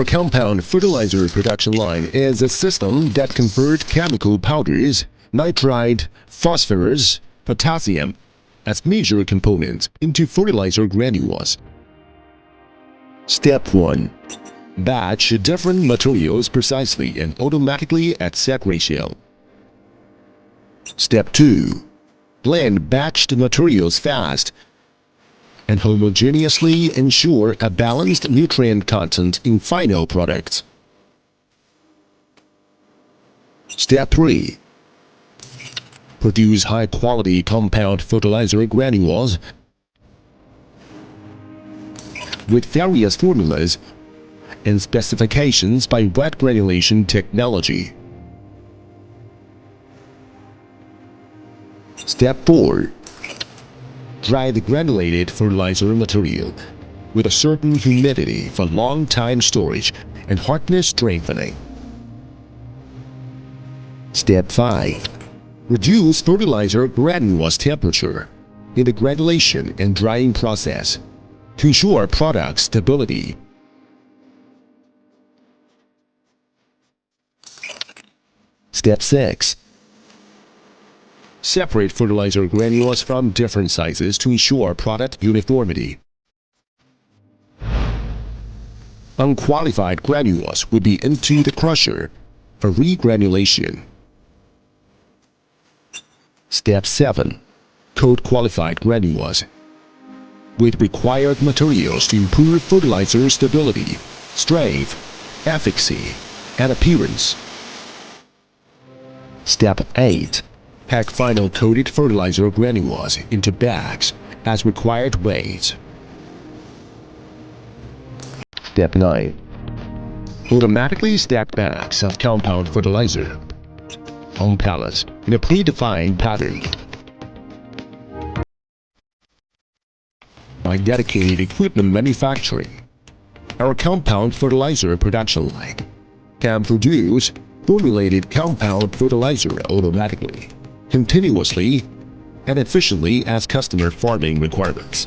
Our compound fertilizer production line is a system that converts chemical powders, nitrite, phosphorus, potassium, as major components into fertilizer granules. Step 1. Batch different materials precisely and automatically at set ratio. Step 2. Blend batched materials fast and homogeneously ensure a balanced nutrient content in final products. Step 3. Produce high-quality compound fertilizer granules with various formulas and specifications by wet granulation technology. Step 4. Dry the granulated fertilizer material with a certain humidity for long-time storage and hardness strengthening. Step 5. Reduce fertilizer granules temperature in the granulation and drying process to ensure product stability. Step 6. Separate fertilizer granules from different sizes to ensure product uniformity. Unqualified granules will be into the crusher for regranulation. Step 7. Coat qualified granules with required materials to improve fertilizer stability, strength, efficacy, and appearance. Step 8. Pack final coated fertilizer granules into bags as required weight. Step 9. Automatically stack bags of compound fertilizer on pallets in a predefined pattern. By dedicated equipment manufacturing, our compound fertilizer production line can produce formulated compound fertilizer automatically, continuously, and efficiently as customer farming requirements.